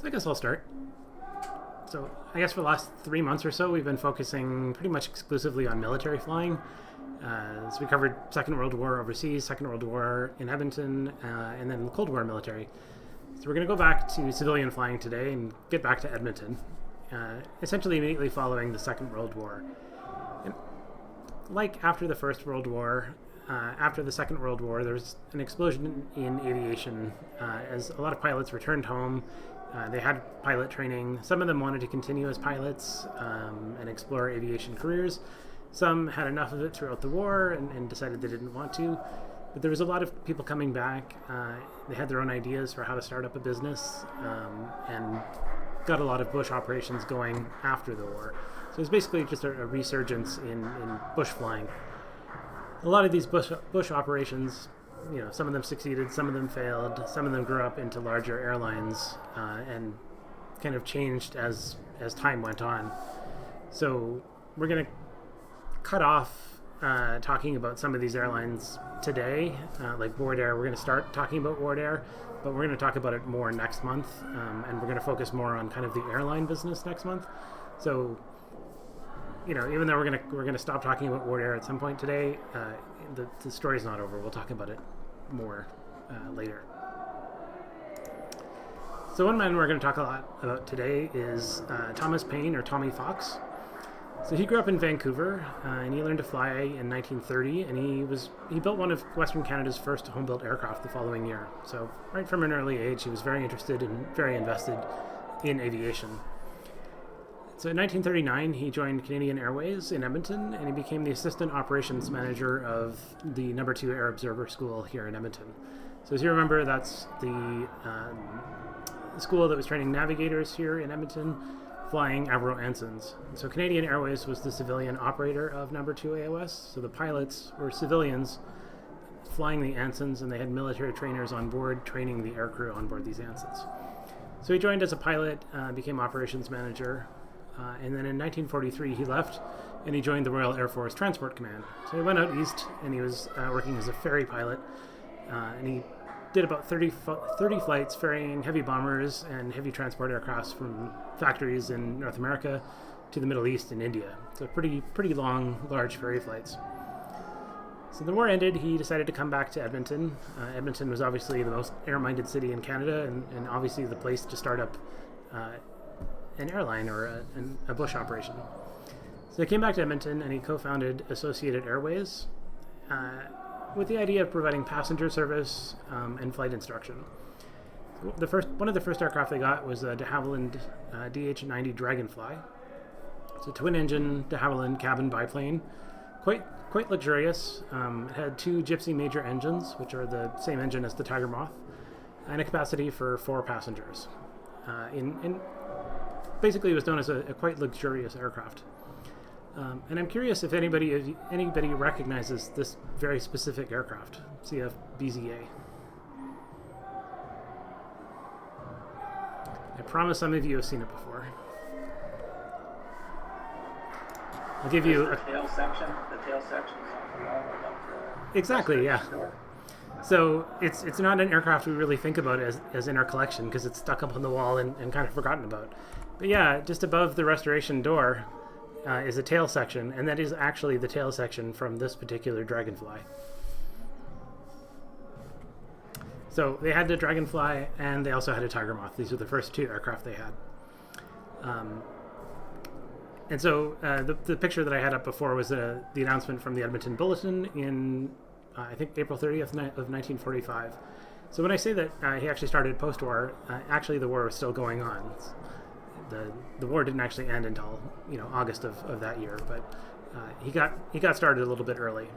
So I guess I'll start. So I guess for the last 3 months or so, we've been focusing pretty much exclusively on military flying. So we covered Second World War overseas, Second World War in Edmonton, and then the Cold War military. So we're going to go back to civilian flying today and get back to Edmonton, essentially immediately following the Second World War. And like after the First World War, after the Second World War, there was an explosion in aviation as a lot of pilots returned home. They had pilot training. Some of them wanted to continue as pilots and explore aviation careers. Some had enough of it throughout the war and decided they didn't want to. But there was a lot of people coming back. They had their own ideas for how to start up a business and got a lot of bush operations going after the war. So it was basically just a resurgence in bush flying. A lot of these bush operations, some of them succeeded, some of them failed, some of them grew up into larger airlines and kind of changed as time went on. So we're going to cut off talking about some of these airlines today, like Ward Air. We're going to start talking about Ward Air, but we're going to talk about it more next month, and we're going to focus more on kind of the airline business next month. So even though we're gonna stop talking about Ward Air at some point today, the story's not over. We'll talk about it more later. So one man we're going to talk a lot about today is Thomas Payne, or Tommy Fox. So he grew up in Vancouver, and he learned to fly in 1930, and he built one of Western Canada's first home-built aircraft the following year. So right from an early age, he was very interested and very invested in aviation. So in 1939, he joined Canadian Airways in Edmonton, and he became the assistant operations manager of the No. 2 Air Observer School here in Edmonton. So as you remember, that's the school that was training navigators here in Edmonton, flying Avro ensigns. So Canadian Airways was the civilian operator of No. 2 AOS, so the pilots were civilians flying the ensigns, and they had military trainers on board training the aircrew on board these ensigns. So he joined as a pilot, became operations manager, and then in 1943 he left and he joined the Royal Air Force Transport Command. So he went out east and he was working as a ferry pilot, and he did about 30 flights ferrying heavy bombers and heavy transport aircrafts from factories in North America to the Middle East and India. So pretty long, large ferry flights. So the war ended, he decided to come back to Edmonton. Edmonton was obviously the most air-minded city in Canada and obviously the place to start up an airline or a bush operation. So he came back to Edmonton and he co-founded Associated Airways with the idea of providing passenger service and flight instruction. One of the first aircraft they got was a de Havilland DH-90 Dragonfly. It's a twin-engine de Havilland cabin biplane, quite luxurious. It had two Gypsy Major engines, which are the same engine as the Tiger Moth, and a capacity for 4 passengers. Basically, it was known as a quite luxurious aircraft. And I'm curious if anybody recognizes this very specific aircraft, CF-BZA. I promise some of you have seen it before. I'll give you the tail section. The tail section is on the wall above the exactly, yeah. Door. So it's not an aircraft we really think about as in our collection because it's stuck up on the wall and kind of forgotten about. But yeah, just above the restoration door is a tail section, and that is actually the tail section from this particular Dragonfly. So they had the Dragonfly, and they also had a Tiger Moth. These were the first 2 aircraft they had. And so the picture that I had up before was the announcement from the Edmonton Bulletin in, I think, April 30th of 1945. So when I say that he actually started post-war, actually the war was still going on. The war didn't actually end until August of that year, but he got started a little bit early.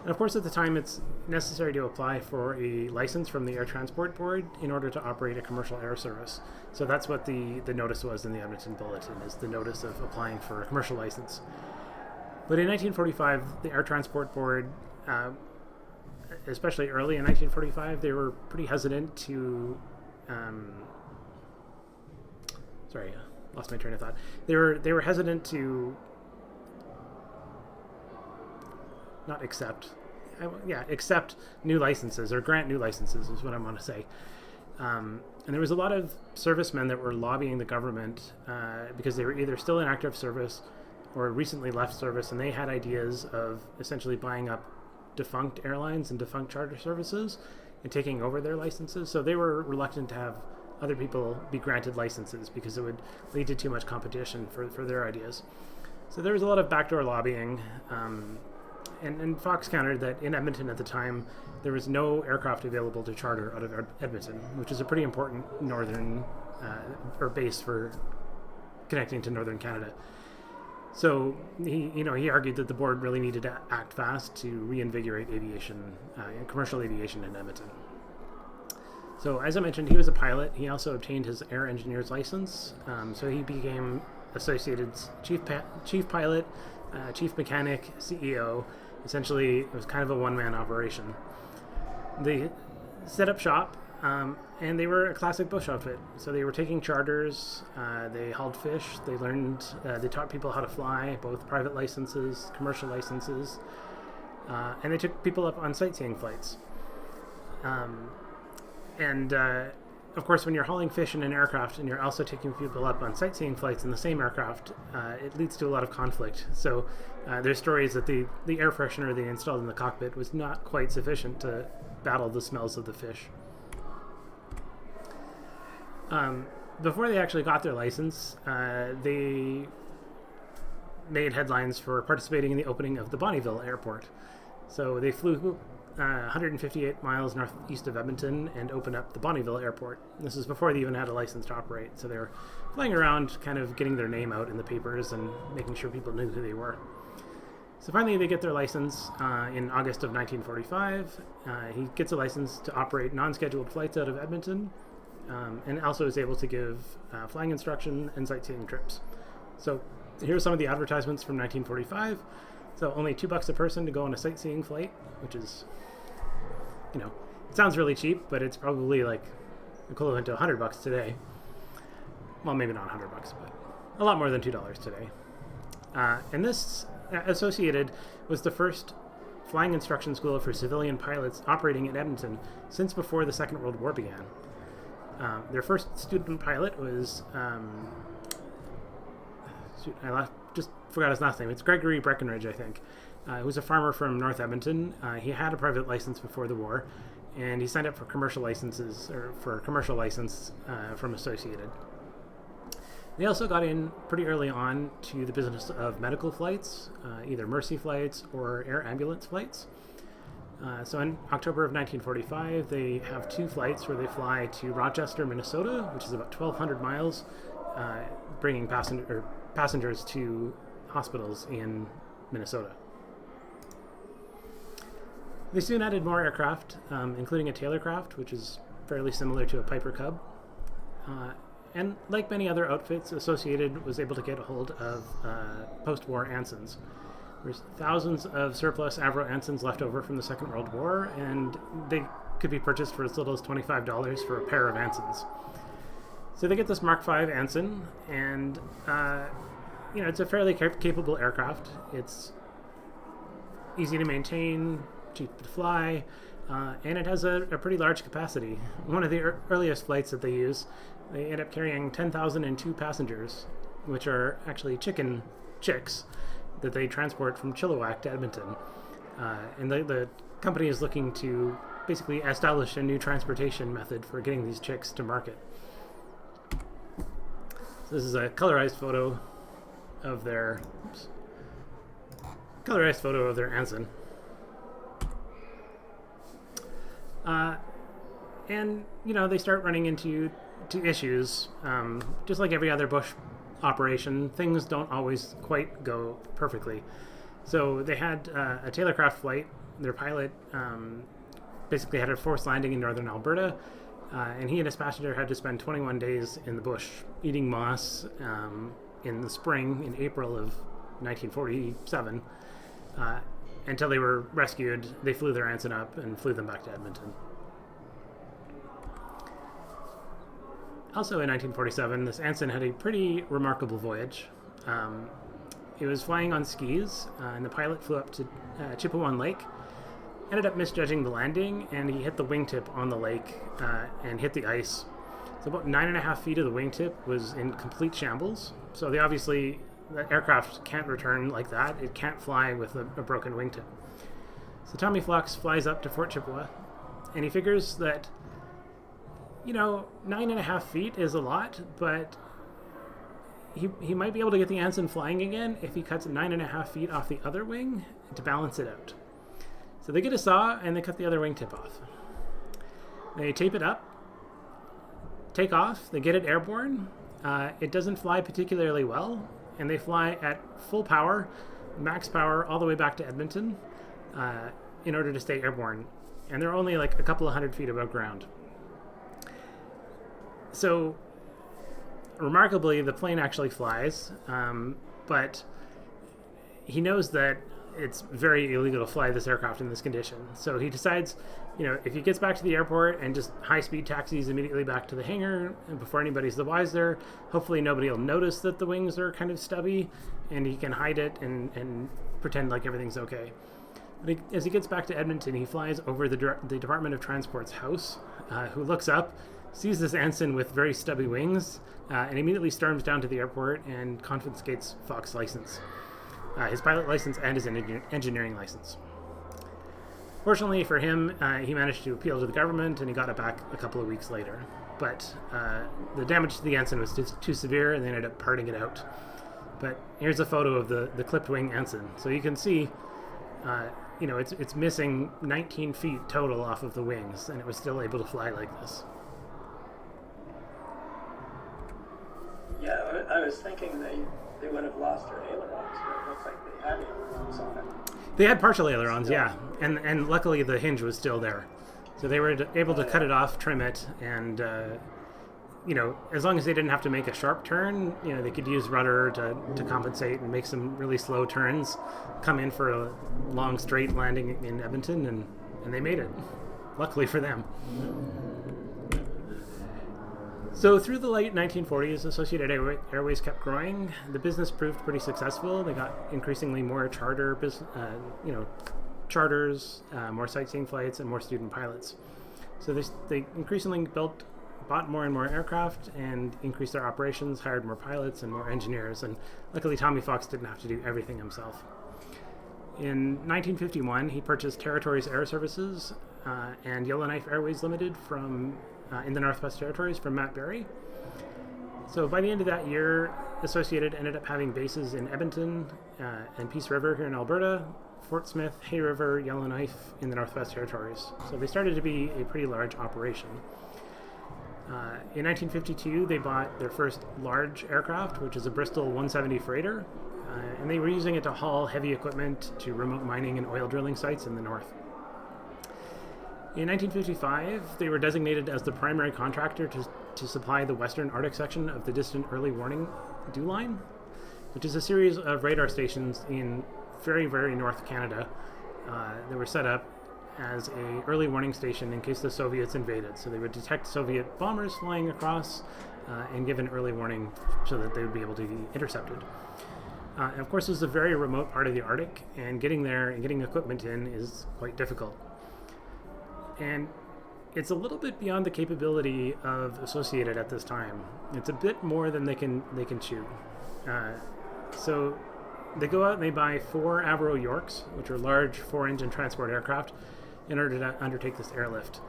And of course, at the time, it's necessary to apply for a license from the Air Transport Board in order to operate a commercial air service. So that's what the notice was in the Edmonton Bulletin, is the notice of applying for a commercial license. But in 1945, the Air Transport Board, especially early in 1945, they were pretty hesitant to... Sorry, lost my train of thought. They were hesitant to not accept, accept new licenses or grant new licenses is what I want to say. And there was a lot of servicemen that were lobbying the government because they were either still in active service or recently left service, and they had ideas of essentially buying up defunct airlines and defunct charter services and taking over their licenses. So they were reluctant to have other people be granted licenses because it would lead to too much competition for their ideas. So there was a lot of backdoor lobbying, and Fox countered that in Edmonton at the time, there was no aircraft available to charter out of Edmonton, which is a pretty important northern or base for connecting to northern Canada. So he argued that the board really needed to act fast to reinvigorate aviation, commercial aviation in Edmonton. So as I mentioned, he was a pilot. He also obtained his air engineer's license. So he became Associated's chief pilot, chief mechanic, CEO. Essentially, it was kind of a one-man operation. They set up shop, and they were a classic bush outfit. So they were taking charters, they hauled fish, they taught people how to fly, both private licenses, commercial licenses, and they took people up on sightseeing flights. Of course, when you're hauling fish in an aircraft and you're also taking people up on sightseeing flights in the same aircraft, it leads to a lot of conflict. So there's stories that the air freshener they installed in the cockpit was not quite sufficient to battle the smells of the fish. Before they actually got their license, they made headlines for participating in the opening of the Bonnieville airport. So they flew 158 miles northeast of Edmonton and opened up the Bonnieville airport. This is before they even had a license to operate. So they were flying around, kind of getting their name out in the papers and making sure people knew who they were. So finally they get their license in August of 1945. He gets a license to operate non-scheduled flights out of Edmonton, and also is able to give flying instruction and sightseeing trips. So here's some of the advertisements from 1945. So only $2 a person to go on a sightseeing flight, which is, it sounds really cheap, but it's probably like equivalent to $100 today. Well, maybe not $100, but a lot more than $2 today. And this Associated was the first flying instruction school for civilian pilots operating in Edmonton since before the Second World War began. Their first student pilot was, just forgot his last name. It's Gregory Breckenridge, I think. He was a farmer from North Edmonton. He had a private license before the war, and he signed up for commercial license from Associated. They also got in pretty early on to the business of medical flights, either Mercy flights or air ambulance flights. So in October of 1945, they have 2 flights where they fly to Rochester, Minnesota, which is about 1,200 miles, bringing passengers to hospitals in Minnesota. They soon added more aircraft, including a Taylorcraft, which is fairly similar to a Piper Cub. And like many other outfits, Associated was able to get a hold of post-war Ansons. There's thousands of surplus Avro Ansons left over from the Second World War, and they could be purchased for as little as $25 for a pair of Ansons. So they get this Mark V Anson, and it's a fairly capable aircraft. It's easy to maintain, cheap to fly, and it has a pretty large capacity. One of the earliest flights that they use, they end up carrying 10,002 passengers, which are actually chicks that they transport from Chilliwack to Edmonton. And the company is looking to basically establish a new transportation method for getting these chicks to market. So this is a colorized photo of their Anson. And they start running into issues. Just like every other bush operation, things don't always quite go perfectly. So they had a Taylorcraft flight. Their pilot basically had a forced landing in northern Alberta, and he and his passenger had to spend 21 days in the bush eating moss in the spring, in April of 1947, until they were rescued. They flew their Anson up and flew them back to Edmonton. Also in 1947, this Anson had a pretty remarkable voyage. It was flying on skis, and the pilot flew up to Chippewan Lake, ended up misjudging the landing, and he hit the wingtip on the lake and hit the ice. So about 9.5 feet of the wingtip was in complete shambles. So the aircraft can't return like that. It can't fly with a broken wingtip. So Tommy Fox flies up to Fort Chippewa, and he figures that, 9.5 feet is a lot, but he might be able to get the ensign flying again if he cuts 9.5 feet off the other wing to balance it out. So they get a saw and they cut the other wingtip off. They tape it up, take off, they get it airborne. It doesn't fly particularly well, and they fly at full power, max power, all the way back to Edmonton in order to stay airborne. And they're only like a couple of 100 feet above ground. So, remarkably, the plane actually flies, but he knows that it's very illegal to fly this aircraft in this condition. So he decides, if he gets back to the airport and just high-speed taxis immediately back to the hangar and before anybody's the wiser, hopefully nobody will notice that the wings are kind of stubby, and he can hide it and pretend like everything's okay. But as he gets back to Edmonton, he flies over the Department of Transport's house, who looks up, sees this ensign with very stubby wings, and immediately storms down to the airport and confiscates Fox's license. His pilot license and his engineering license. Fortunately for him, he managed to appeal to the government, and he got it back a couple of weeks later. But the damage to the ensign was too severe, and they ended up parting it out. But here's a photo of the clipped wing ensign. So you can see, it's missing 19 feet total off of the wings, and it was still able to fly like this. Yeah, I was thinking they would have lost their ailerons, but it looks like they had ailerons on it. They had partial ailerons, yeah, and luckily the hinge was still there, so they were able to cut it off, trim it, and as long as they didn't have to make a sharp turn, they could use rudder to compensate and make some really slow turns, come in for a long straight landing in Edmonton, and they made it, luckily for them. So through the late 1940s, Associated Airways kept growing. The business proved pretty successful. They got increasingly more charters, more sightseeing flights, and more student pilots. So they increasingly bought more and more aircraft and increased their operations, hired more pilots and more engineers. And luckily, Tommy Fox didn't have to do everything himself. In 1951, he purchased Territories Air Services and Yellowknife Airways Limited in the Northwest Territories from Matt Berry. So by the end of that year, Associated ended up having bases in Edmonton and Peace River here in Alberta, Fort Smith, Hay River, Yellowknife in the Northwest Territories. So they started to be a pretty large operation. In 1952, they bought their first large aircraft, which is a Bristol 170 Freighter, and they were using it to haul heavy equipment to remote mining and oil drilling sites in the north. In 1955, they were designated as the primary contractor to supply the western Arctic section of the Distant Early Warning Dew Line, which is a series of radar stations in very, very North Canada that were set up as a early warning station in case the Soviets invaded. So they would detect Soviet bombers flying across and give an early warning so that they would be able to be intercepted. And of course, this is a very remote part of the Arctic, and getting there and getting equipment in is quite difficult. And it's a little bit beyond the capability of Associated at this time. It's a bit more than they can chew. So they go out and they buy 4 Avro Yorks, which are large 4-engine transport aircraft, in order to undertake this airlift.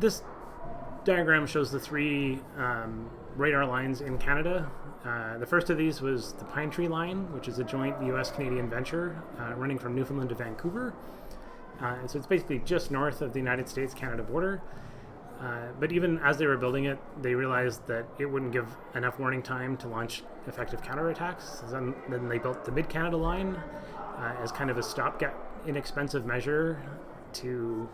This diagram shows the 3 radar lines in Canada. The first of these was the Pine Tree Line, which is a joint US-Canadian venture running from Newfoundland to Vancouver. And so it's basically just north of the United States-Canada border. But even as they were building it, they realized that it wouldn't give enough warning time to launch effective counterattacks. So then they built the Mid-Canada Line as kind of a stopgap, inexpensive measure to,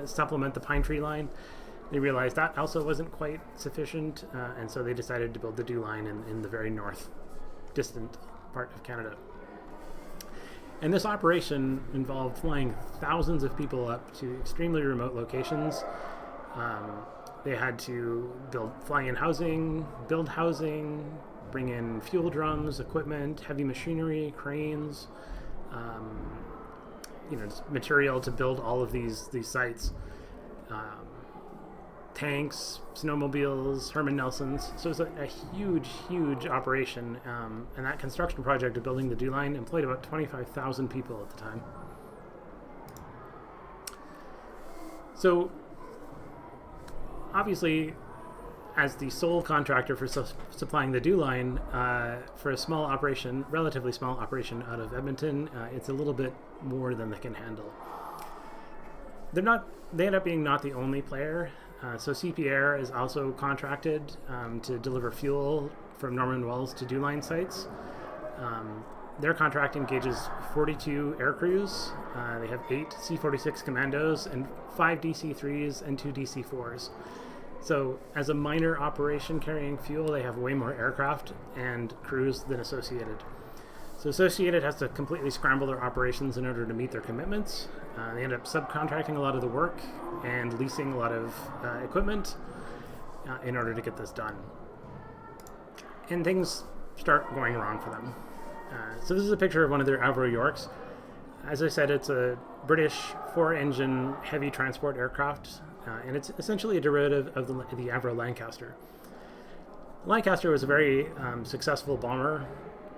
supplement the Pine Tree Line. They realized that also wasn't quite sufficient, and so they decided to build the Dew Line in the very north, distant part of Canada. And this operation involved flying thousands of people up to extremely remote locations. They had to fly in housing, build housing, bring in fuel drums, equipment, heavy machinery, cranes, just material to build all of these sites. Tanks, snowmobiles, Herman Nelsons. So it's a huge operation. And that construction project of building the dew line employed about 25,000 people at the time. So obviously, as the sole contractor for supplying the dew line, for a small operation, relatively small operation out of Edmonton, it's a little bit more than they can handle. They end up being not the only player. So CP Air is also contracted to deliver fuel from Norman Wells to dew line sites. Their contract engages 42 air crews. They have 8 C-46 commandos and 5 DC-3s and 2 DC-4s. So as a minor operation carrying fuel, they have way more aircraft and crews than Associated. So Associated has to completely scramble their operations in order to meet their commitments. They end up subcontracting a lot of the work and leasing a lot of equipment in order to get this done. And things start going wrong for them. So this is a picture of one of their Avro Yorks. As I said, it's a British 4-engine heavy transport aircraft, and it's essentially a derivative of the Avro Lancaster. Lancaster was a very successful bomber,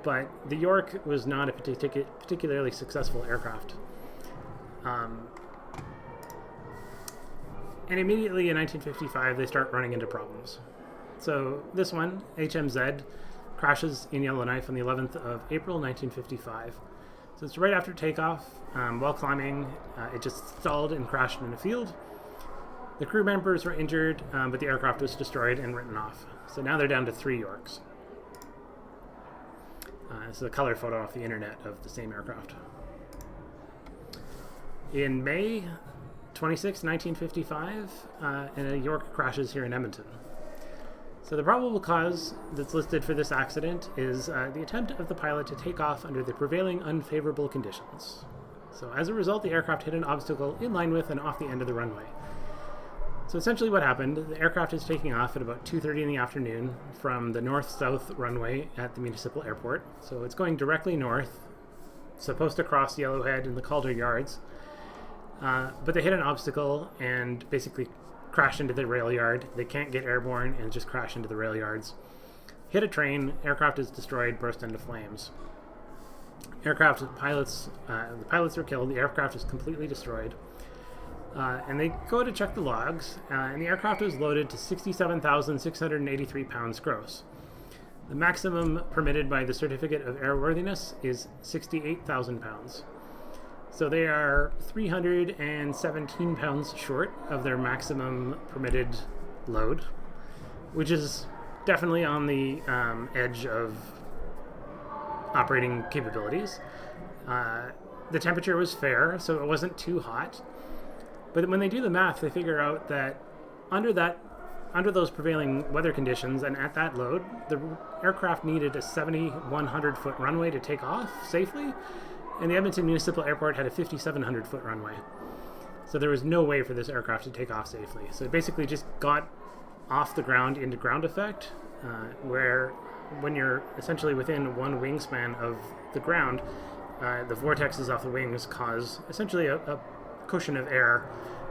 but the York was not a particularly successful aircraft. And immediately in 1955, they start running into problems. So this one, HMZ, crashes in Yellowknife on the 11th of April, 1955. So it's right after takeoff. While climbing, it just stalled and crashed in a field. The crew members were injured, but the aircraft was destroyed and written off. So now they're down to 3 Yorks. This is a color photo off the internet of the same aircraft. In May 26, 1955, and a York crashes here in Edmonton. So the probable cause that's listed for this accident is the attempt of the pilot to take off under the prevailing unfavorable conditions. So as a result, the aircraft hit an obstacle in line with and off the end of the runway. So essentially what happened, the aircraft is taking off at about 2:30 in the afternoon from the north-south runway at the municipal airport. So it's going directly north, supposed to cross Yellowhead and the Calder Yards. But they hit an obstacle and basically crash into the rail yard. They can't get airborne and just crash into the rail yards. Hit a train, aircraft is destroyed, burst into flames. The pilots are killed, the aircraft is completely destroyed. And they go to check the logs, and the aircraft was loaded to 67,683 pounds gross. The maximum permitted by the Certificate of Airworthiness is 68,000 pounds. So they are 317 pounds short of their maximum permitted load, which is definitely on the edge of operating capabilities. The temperature was fair, so it wasn't too hot. But when they do the math, they figure out that under those prevailing weather conditions and at that load, the aircraft needed a 7,100-foot runway to take off safely, and the Edmonton Municipal Airport had a 5,700-foot runway. So there was no way for this aircraft to take off safely. So it basically just got off the ground into ground effect, where when you're essentially within one wingspan of the ground, the vortexes off the wings cause essentially a cushion of air,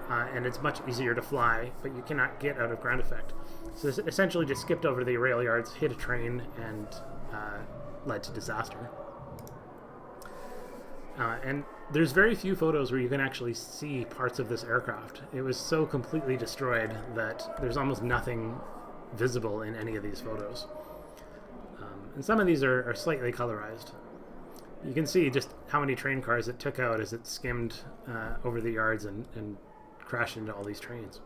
and it's much easier to fly, but you cannot get out of ground effect. So this essentially just skipped over the rail yards, hit a train, and led to disaster. And there's very few photos where you can actually see parts of this aircraft. It was so completely destroyed that there's almost nothing visible in any of these photos. And some of these are slightly colorized. You can see just how many train cars it took out as it skimmed over the yards and crashed into all these trains.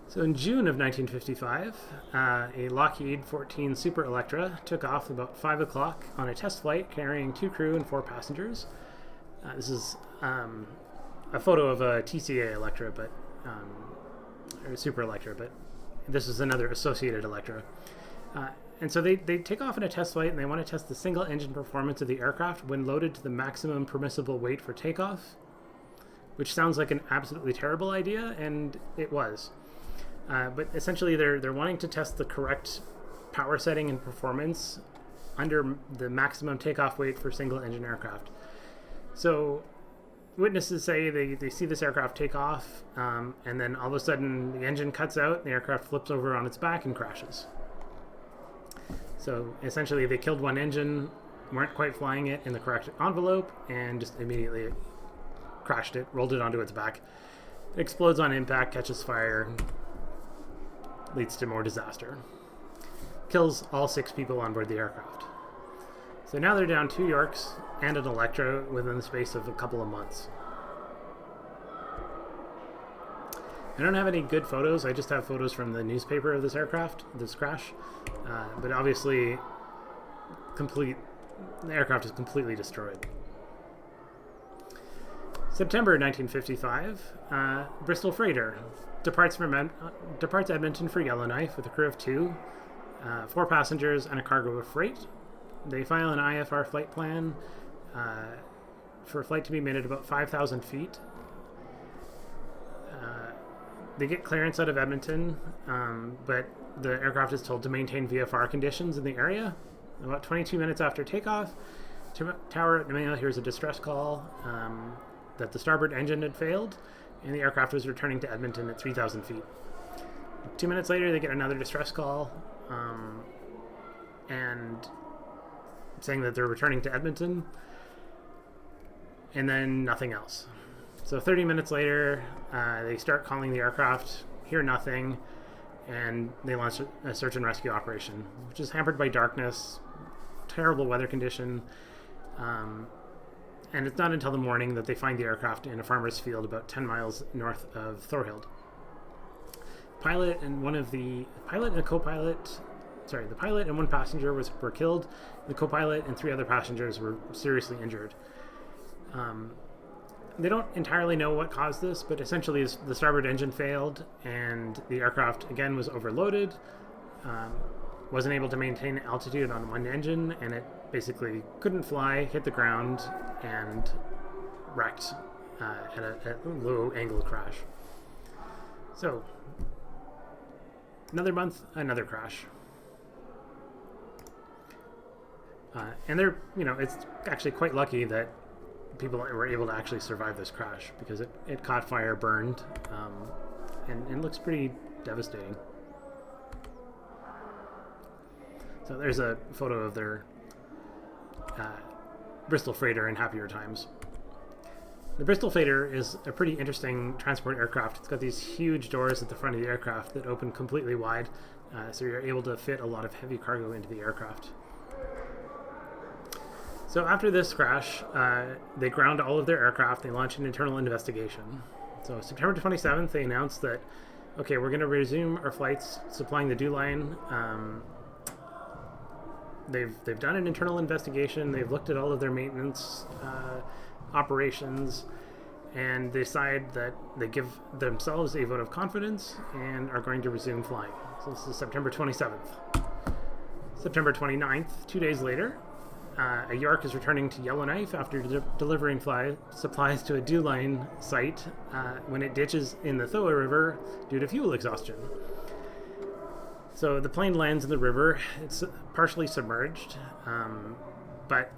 So in June of 1955, a Lockheed 14 Super Electra took off about 5 o'clock on a test flight carrying 2 crew and 4 passengers. This is a photo of a TCA Electra, or Super Electra, but this is another Associated Electra. And so they take off in a test flight, and they want to test the single engine performance of the aircraft when loaded to the maximum permissible weight for takeoff, which sounds like an absolutely terrible idea, and it was. But essentially, they're wanting to test the correct power setting and performance under the maximum takeoff weight for single engine aircraft. So witnesses say they see this aircraft take off, and then all of a sudden the engine cuts out, and the aircraft flips over on its back and crashes. So essentially they killed one engine, weren't quite flying it in the correct envelope, and just immediately crashed it, rolled it onto its back. It explodes on impact, catches fire, leads to more disaster. Kills all 6 people on board the aircraft. So now they're down 2 Yorks and an Electra within the space of a couple of months. I don't have any good photos. I just have photos from the newspaper of this aircraft, this crash. But obviously, the aircraft is completely destroyed. September 1955, Bristol Freighter departs Edmonton for Yellowknife with a crew of 2, 4 passengers and a cargo of freight. They file an IFR flight plan for a flight to be made at about 5,000 feet. They get clearance out of Edmonton, but the aircraft is told to maintain VFR conditions in the area. About 22 minutes after takeoff, Tower at Mail hears a distress call that the starboard engine had failed, and the aircraft was returning to Edmonton at 3,000 feet. 2 minutes later, they get another distress call, and saying that they're returning to Edmonton, and then nothing else. So 30 minutes later, they start calling the aircraft, hear nothing, and they launch a search and rescue operation, which is hampered by darkness, terrible weather condition, and it's not until the morning that they find the aircraft in a farmer's field about 10 miles north of Thorhild. The pilot and one passenger were killed. The co-pilot and 3 other passengers were seriously injured. They don't entirely know what caused this, but essentially the starboard engine failed, and the aircraft again was overloaded, wasn't able to maintain altitude on one engine, and it basically couldn't fly, hit the ground, and wrecked at a low angle crash. So another month, another crash. And it's actually quite lucky that people were able to actually survive this crash, because it caught fire, burned, and looks pretty devastating. So there's a photo of their Bristol Freighter in happier times. The Bristol Freighter is a pretty interesting transport aircraft. It's got these huge doors at the front of the aircraft that open completely wide, so you're able to fit a lot of heavy cargo into the aircraft. So after this crash, they ground all of their aircraft. They launched an internal investigation. So September 27th, they announced that, okay, we're going to resume our flights supplying the DEW line. They've done an internal investigation. They've looked at all of their maintenance operations, and they decide that they give themselves a vote of confidence and are going to resume flying. So this is September 27th. September 29th, 2 days later, a York is returning to Yellowknife after delivering supplies to a DEW line site when it ditches in the Thoa River due to fuel exhaustion. So the plane lands in the river. It's partially submerged, but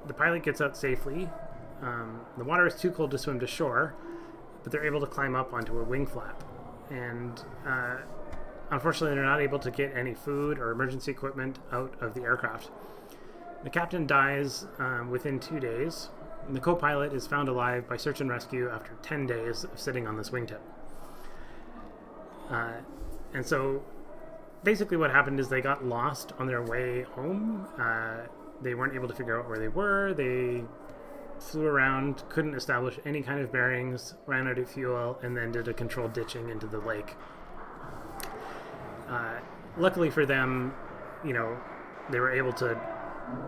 the pilot gets out safely. The water is too cold to swim to shore, but they're able to climb up onto a wing flap. And unfortunately, they're not able to get any food or emergency equipment out of the aircraft. The captain dies within 2 days, and the co-pilot is found alive by search and rescue after 10 days of sitting on this wingtip. And so basically what happened is they got lost on their way home. They weren't able to figure out where they were. They flew around, couldn't establish any kind of bearings, ran out of fuel, and then did a controlled ditching into the lake. Luckily for them, they were able to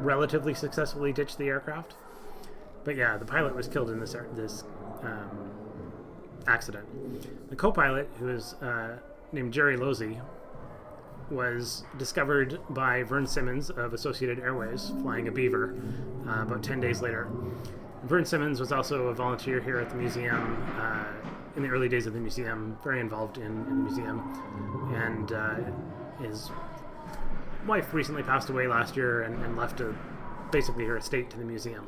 relatively successfully ditch the aircraft. But yeah, the pilot was killed in this accident. The co-pilot, who is named Jerry Losey, was discovered by Vern Simmons of Associated Airways flying a Beaver about 10 days later. Vern Simmons was also a volunteer here at the museum in the early days of the museum, very involved in the museum, and his wife recently passed away last year and left basically her estate to the museum.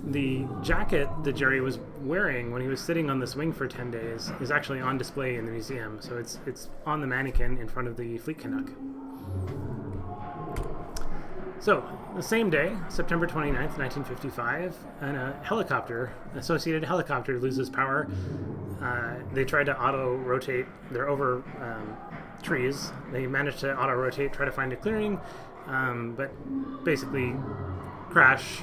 The jacket that Jerry was wearing when he was sitting on this wing for 10 days is actually on display in the museum, so it's on the mannequin in front of the Fleet Canuck. So, the same day, September 29th, 1955, a helicopter, Associated Helicopter, loses power. They tried to auto-rotate. They're over trees. They managed to auto-rotate, try to find a clearing, but basically crash,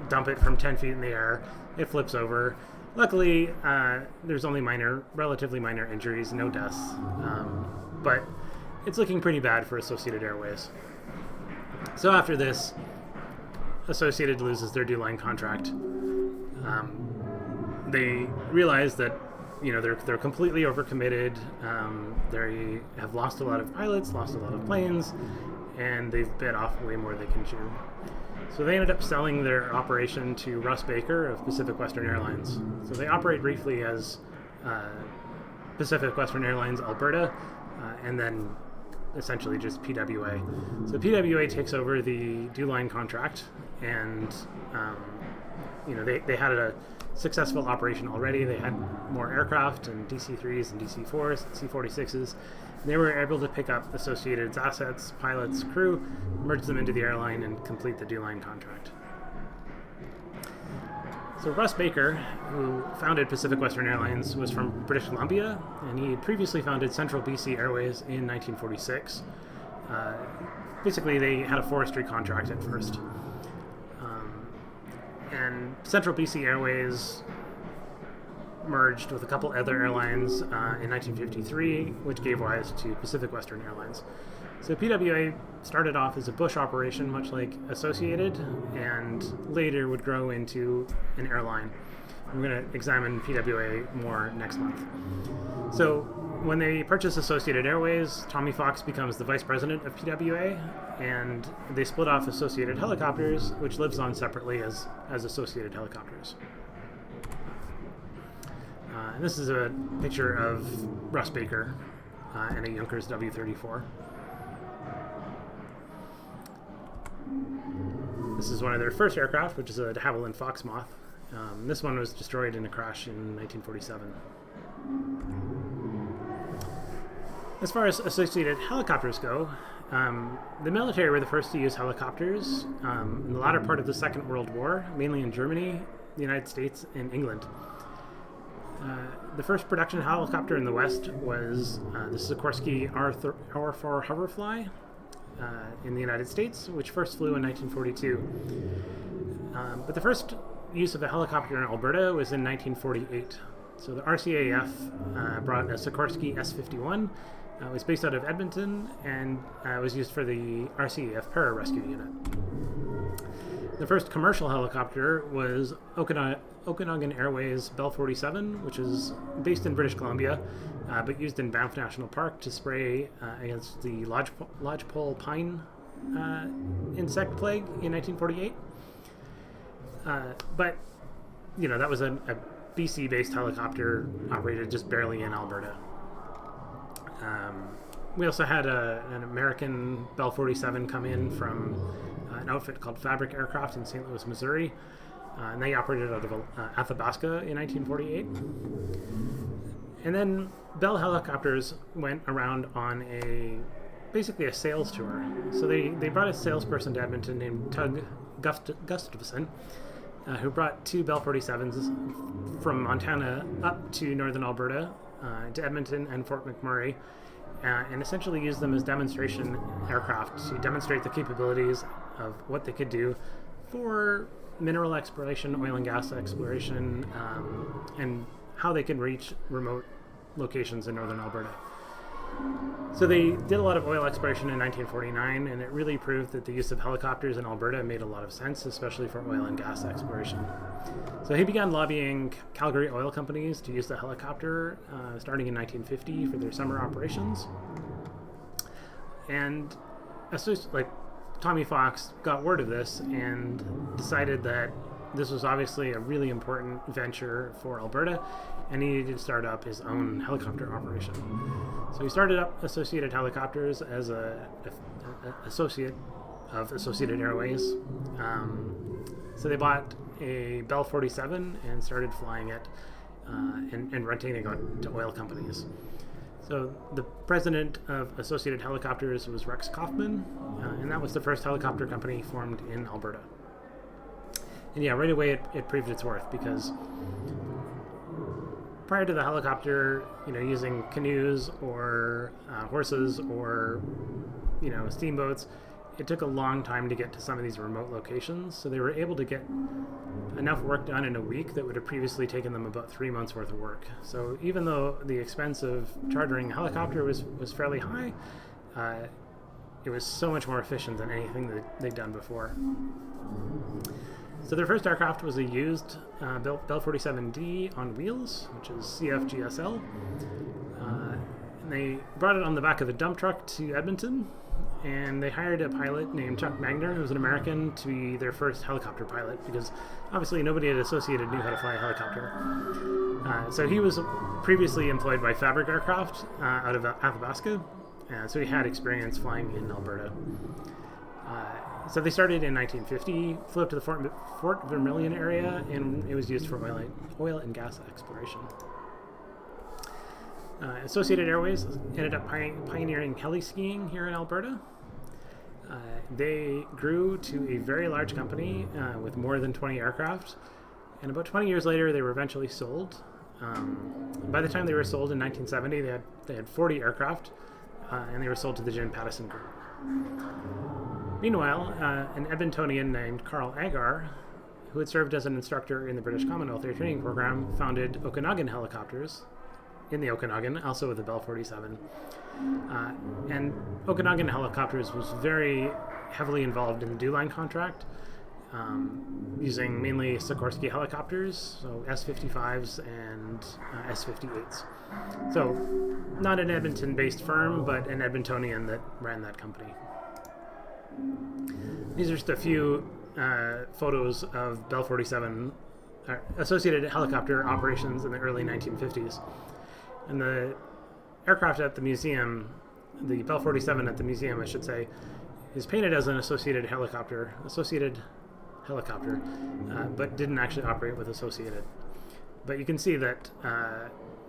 dump it from 10 feet in the air. It flips over. Luckily, there's only relatively minor injuries, no deaths. But it's looking pretty bad for Associated Airways. So after this, Associated loses their due-line contract. They realize that they're completely overcommitted. They have lost a lot of pilots, lost a lot of planes, and they've bit off way more than they can chew. So they ended up selling their operation to Russ Baker of Pacific Western Airlines. So they operate briefly as Pacific Western Airlines Alberta, and then essentially just PWA. So PWA takes over the due-line contract, and they had a successful operation already. They had more aircraft and DC-3s and DC-4s, C-46s. They were able to pick up Associated's assets, pilots, crew, merge them into the airline, and complete the due-line contract. So Russ Baker, who founded Pacific Western Airlines, was from British Columbia, and he had previously founded Central BC Airways in 1946. Basically, they had a forestry contract at first. And Central BC Airways merged with a couple other airlines in 1953, which gave rise to Pacific Western Airlines. So PWA started off as a bush operation, much like Associated, and later would grow into an airline. I'm going to examine PWA more next month. So when they purchased Associated Airways, Tommy Fox becomes the vice president of PWA, and they split off Associated Helicopters, which lives on separately as Associated Helicopters. And this is a picture of Russ Baker and a Junkers W-34. This is one of their first aircraft, which is a de Havilland Fox Moth. This one was destroyed in a crash in 1947. As far as Associated Helicopters go, the military were the first to use helicopters in the latter part of the Second World War, mainly in Germany, the United States, and England. The first production helicopter in the West was the Sikorsky R4 Hoverfly in the United States, which first flew in 1942. But the first use of a helicopter in Alberta was in 1948. So the RCAF brought a Sikorsky S-51. It was based out of Edmonton and was used for the RCAF Pararescue Unit. The first commercial helicopter was Okanagan Airways Bell 47, which is based in British Columbia, but used in Banff National Park to spray against the lodgepole pine insect plague in 1948. But, that was a BC-based helicopter operated just barely in Alberta. We also had an American Bell 47 come in from an outfit called Fabric Aircraft in St. Louis, Missouri. And they operated out of Athabasca in 1948. And then Bell Helicopters went around on basically a sales tour. So they brought a salesperson to Edmonton named Tug Gustafson, who brought two Bell 47s from Montana up to northern Alberta, to Edmonton and Fort McMurray, and essentially used them as demonstration aircraft to demonstrate the capabilities of what they could do for mineral exploration, oil and gas exploration, and how they can reach remote locations in northern Alberta. So they did a lot of oil exploration in 1949, and it really proved that the use of helicopters in Alberta made a lot of sense, especially for oil and gas exploration. So he began lobbying Calgary oil companies to use the helicopter starting in 1950 for their summer operations. And Tommy Fox got word of this and decided that this was obviously a really important venture for Alberta, and he needed to start up his own helicopter operation. So he started up Associated Helicopters as a associate of Associated Airways. So they bought a Bell 47 and started flying it and renting it out to oil companies. So the president of Associated Helicopters was Rex Kaufman, and that was the first helicopter company formed in Alberta. And yeah, right away it proved its worth, because prior to the helicopter, using canoes or horses or, steamboats, it took a long time to get to some of these remote locations. So they were able to get enough work done in a week that would have previously taken them about 3 months worth of work. So even though the expense of chartering a helicopter was fairly high, it was so much more efficient than anything that they'd done before. So their first aircraft was a used Bell 47D on wheels, which is CFGSL. And they brought it on the back of a dump truck to Edmonton, and they hired a pilot named Chuck Magner, who was an American, to be their first helicopter pilot, because obviously nobody at Associated knew how to fly a helicopter. So he was previously employed by Fabric Aircraft out of Athabasca, so he had experience flying in Alberta. So they started in 1950, flew up to the Fort Vermilion area, and it was used for oil and gas exploration. Associated Airways ended up pioneering heli-skiing here in Alberta. They grew to a very large company with more than 20 aircraft, and about 20 years later they were eventually sold. By the time they were sold in 1970, they had 40 aircraft, and they were sold to the Jim Pattison Group. Meanwhile, an Edmontonian named Carl Agar, who had served as an instructor in the British Commonwealth Air Training Program, founded Okanagan Helicopters in the Okanagan, also with the Bell 47. And Okanagan Helicopters was very heavily involved in the DuLine contract, using mainly Sikorsky helicopters, so S-55s and S-58s. So not an Edmonton-based firm, but an Edmontonian that ran that company. These are just a few photos of Bell 47 Associated Helicopter operations in the early 1950s. And the aircraft at the museum, the Bell 47 at the museum, I should say, is painted as an Associated Helicopter, but didn't actually operate with Associated. But you can see that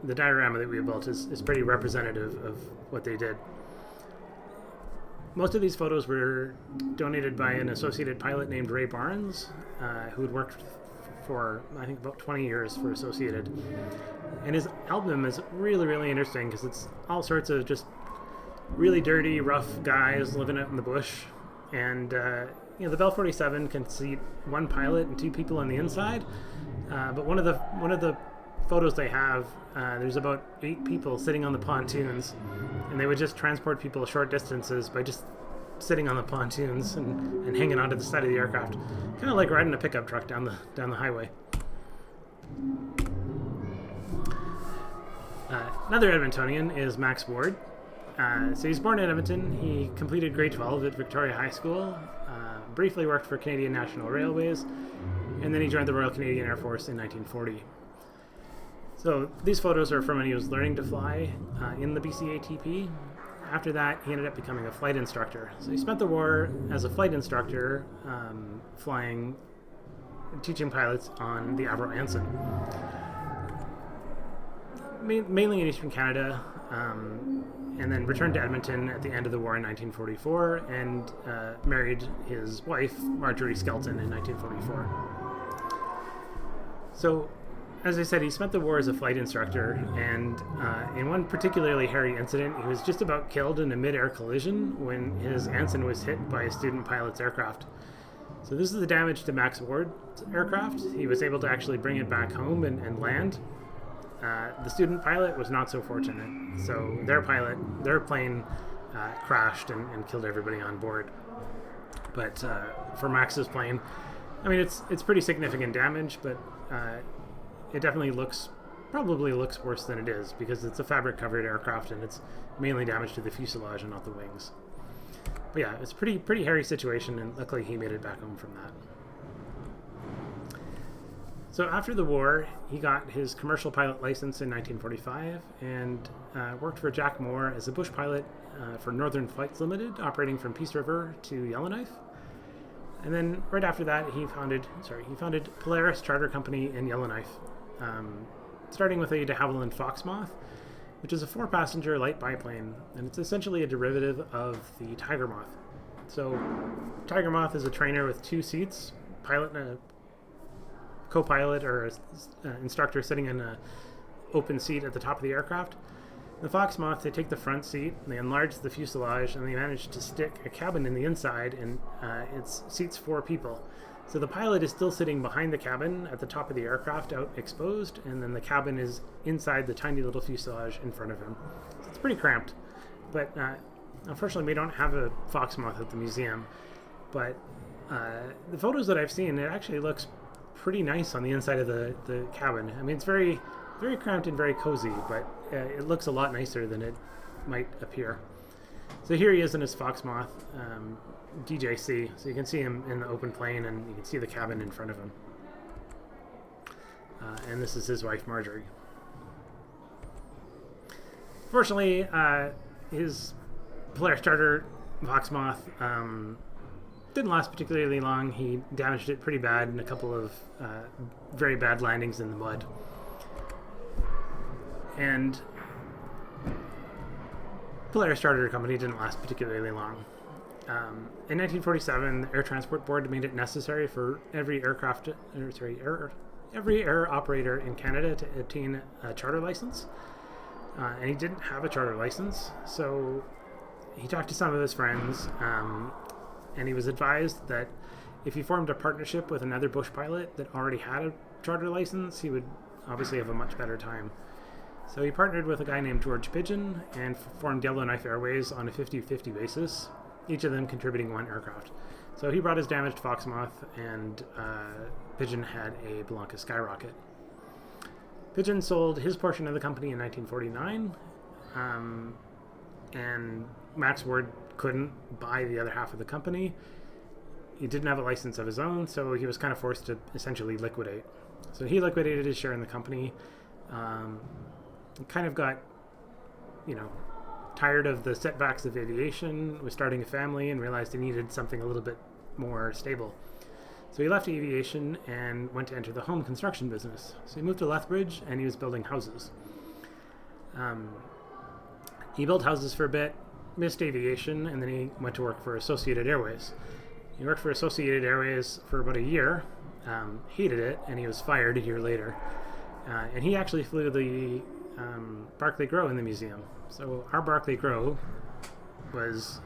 the diorama that we built is pretty representative of what they did. Most of these photos were donated by an Associated pilot named Ray Barnes, who had worked for, I think, about 20 years for Associated. And his album is really, really interesting because it's all sorts of just really dirty, rough guys living out in the bush. And, the Bell 47 can seat one pilot and 2 people on the inside. But one of the photos they have, there's about 8 people sitting on the pontoons, and they would just transport people short distances by just sitting on the pontoons and hanging onto the side of the aircraft, kind of like riding a pickup truck down the highway. Another Edmontonian is Max Ward. So he's born in Edmonton. He completed grade 12 at Victoria High School, briefly worked for Canadian National Railways, and then he joined the Royal Canadian Air Force in 1940. So these photos are from when he was learning to fly in the BCATP. After that, he ended up becoming a flight instructor. So he spent the war as a flight instructor, teaching pilots on the Avro Anson. Mainly in Eastern Canada, and then returned to Edmonton at the end of the war in 1944 and married his wife, Marjorie Skelton, in 1944. So, as I said, he spent the war as a flight instructor, and in one particularly hairy incident, he was just about killed in a mid-air collision when his Anson was hit by a student pilot's aircraft. So this is the damage to Max Ward's aircraft. He was able to actually bring it back home and land. The student pilot was not so fortunate, so their plane crashed and killed everybody on board. But for Max's plane, I mean, it's pretty significant damage, but it definitely probably looks worse than it is, because it's a fabric-covered aircraft and it's mainly damage to the fuselage and not the wings. But yeah, it's a pretty hairy situation, and luckily he made it back home from that. So after the war, he got his commercial pilot license in 1945 and worked for Jack Moore as a bush pilot for Northern Flights Limited, operating from Peace River to Yellowknife. And then right after that, he founded Polaris Charter Company in Yellowknife, starting with a de Havilland Fox Moth, which is a 4-passenger light biplane, and it's essentially a derivative of the Tiger Moth. So Tiger Moth is a trainer with 2 seats, pilot and a co-pilot or an instructor sitting in an open seat at the top of the aircraft. The Fox Moth, they take the front seat, they enlarge the fuselage, and they manage to stick a cabin in the inside, and it seats 4 people. So the pilot is still sitting behind the cabin at the top of the aircraft, out exposed, and then the cabin is inside the tiny little fuselage in front of him. So it's pretty cramped. But unfortunately, we don't have a Fox Moth at the museum. But the photos that I've seen, it actually looks pretty nice on the inside of the cabin. I mean, it's very cramped and very cozy, but it looks a lot nicer than it might appear. So here he is in his Fox Moth DJC. So you can see him in the open plane, and you can see the cabin in front of him. And this is his wife, Marjorie. Fortunately, his Polaris Charter Fox Moth didn't last particularly long. He damaged it pretty bad in a couple of very bad landings in the mud. And Polaris Charter Company didn't last particularly long. In 1947, the Air Transport Board made it necessary for every air operator in Canada to obtain a charter license. And he didn't have a charter license, so he talked to some of his friends, and he was advised that if he formed a partnership with another bush pilot that already had a charter license, he would obviously have a much better time. So he partnered with a guy named George Pigeon and formed Yellowknife Airways on a 50-50 basis, each of them contributing 1 aircraft. So he brought his damaged Fox Moth, and Pigeon had a Blanca Skyrocket. Pigeon sold his portion of the company in 1949, and Max Ward couldn't buy the other half of the company. He didn't have a license of his own, so he was kind of forced to essentially liquidate. So he liquidated his share in the company, kind of got, tired of the setbacks of aviation, was starting a family, and realized he needed something a little bit more stable. So he left aviation and went to enter the home construction business. So he moved to Lethbridge, and he was building houses. He built houses for a bit, missed aviation, and then he went to work for Associated Airways. He worked for Associated Airways for about a year, hated it, and he was fired a year later. And he actually flew the Barclay Grow in the museum. So our Barclay Grow was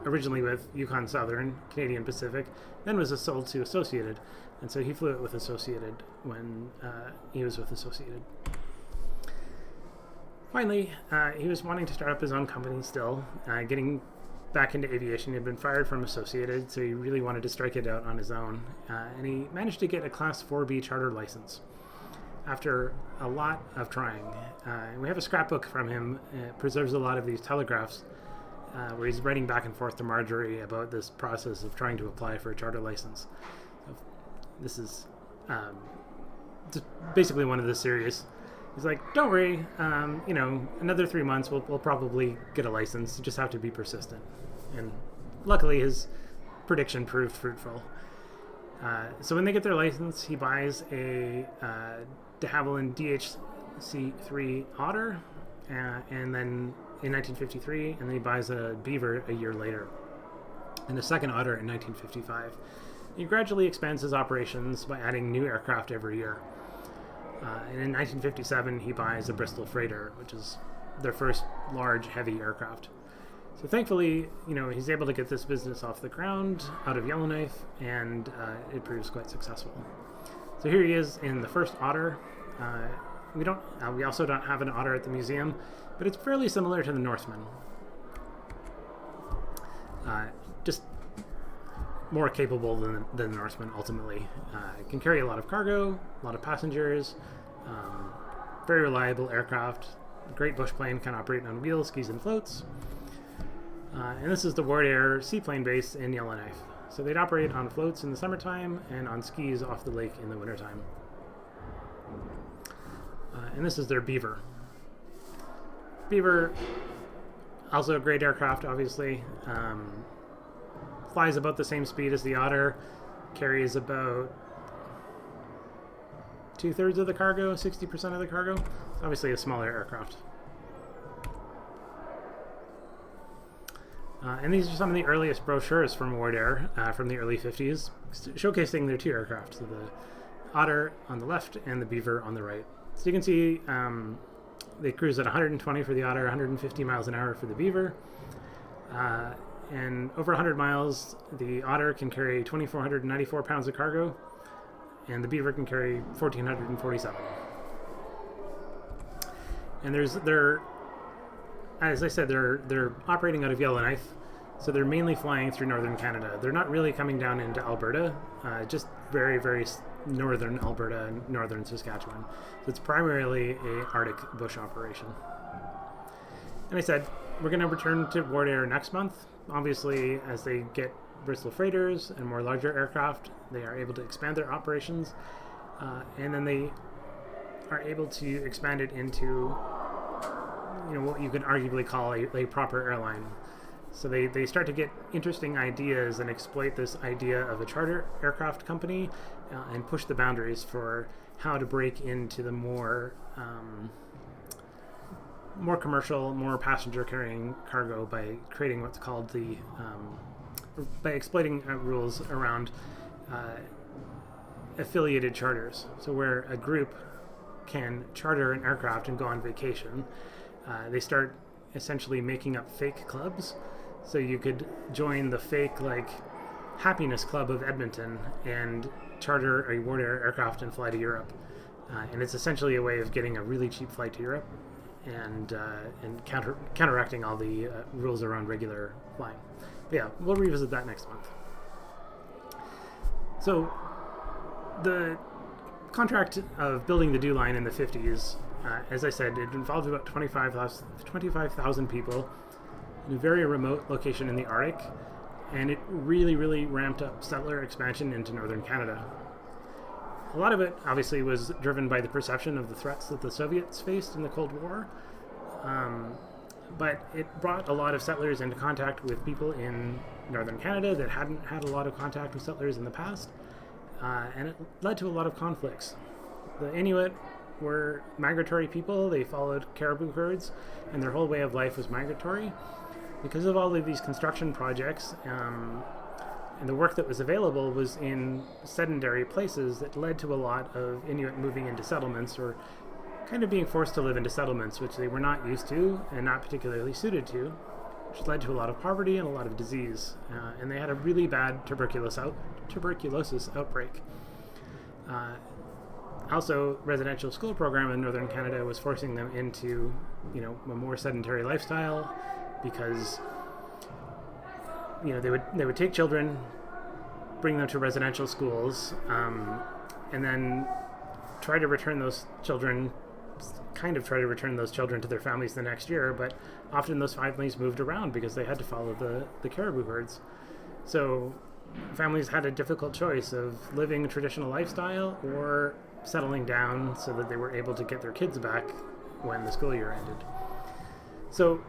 originally with Yukon Southern, Canadian Pacific, then was sold to Associated. And so he flew it with Associated when he was with Associated. Finally, he was wanting to start up his own company still, getting back into aviation. He had been fired from Associated, so he really wanted to strike it out on his own. And he managed to get a Class 4B charter license after a lot of trying. We have a scrapbook from him. It preserves a lot of these telegraphs where he's writing back and forth to Marjorie about this process of trying to apply for a charter license. So this is just basically one of the series. He's like, don't worry, another 3 months we'll probably get a license. You just have to be persistent. And luckily his prediction proved fruitful. So when they get their license, he buys a de Havilland DHC-3 Otter, and then in 1953, and then he buys a Beaver a year later, and a second Otter in 1955. He gradually expands his operations by adding new aircraft every year. And in 1957, he buys a Bristol Freighter, which is their first large, heavy aircraft. So thankfully, he's able to get this business off the ground out of Yellowknife, and it proves quite successful. So here he is in the first Otter. We also don't have an Otter at the museum, but it's fairly similar to the Norseman. Just more capable than the Norseman ultimately. It can carry a lot of cargo, a lot of passengers, very reliable aircraft, great bush plane, can operate on wheels, skis, and floats. And this is the Wardair seaplane base in Yellowknife. So they'd operate on floats in the summertime and on skis off the lake in the wintertime. And this is their Beaver. Beaver, also a great aircraft, obviously. Flies about the same speed as the Otter, carries about 2/3 of the cargo, 60% of the cargo. It's obviously a smaller aircraft. And these are some of the earliest brochures from Wardair from the early 50s, showcasing their two aircraft, so the Otter on the left and the Beaver on the right. So you can see they cruise at 120 for the Otter, 150 miles an hour for the Beaver. And over 100 miles, the Otter can carry 2,494 pounds of cargo, and the Beaver can carry 1,447. And as I said, they're operating out of Yellowknife, so they're mainly flying through northern Canada. They're not really coming down into Alberta, just very, very northern Alberta and northern Saskatchewan. So it's primarily a Arctic bush operation. And I said, we're going to return to Wardair next month. Obviously, as they get Bristol Freighters and more larger aircraft, they are able to expand their operations, and then they are able to expand it into what you could arguably call a proper airline. So they start to get interesting ideas and exploit this idea of a charter aircraft company and push the boundaries for how to break into the more commercial, more passenger carrying cargo by creating what's called by exploiting rules around affiliated charters. So where a group can charter an aircraft and go on vacation, they start essentially making up fake clubs. So you could join the fake Happiness Club of Edmonton and charter a Wardair aircraft and fly to Europe. And it's essentially a way of getting a really cheap flight to Europe and counteracting all the rules around regular flying. But yeah, we'll revisit that next month. So the contract of building the dew line in the 50s, as I said, it involved about 25,000 people in a very remote location in the Arctic, and it really, really ramped up settler expansion into northern Canada. A lot of it, obviously, was driven by the perception of the threats that the Soviets faced in the Cold War, but it brought a lot of settlers into contact with people in northern Canada that hadn't had a lot of contact with settlers in the past, and it led to a lot of conflicts. The Inuit were migratory people. They followed caribou herds, and their whole way of life was migratory. Because of all of these construction projects, and the work that was available was in sedentary places, that led to a lot of Inuit moving into settlements, or kind of being forced to live into settlements which they were not used to and not particularly suited to, which led to a lot of poverty and a lot of disease. And they had a really bad tuberculosis outbreak. Also, residential school program in northern Canada was forcing them into, a more sedentary lifestyle, because they would take children, bring them to residential schools, and then try to return those children to their families the next year. But often those families moved around because they had to follow the caribou herds. So families had a difficult choice of living a traditional lifestyle or settling down so that they were able to get their kids back when the school year ended. So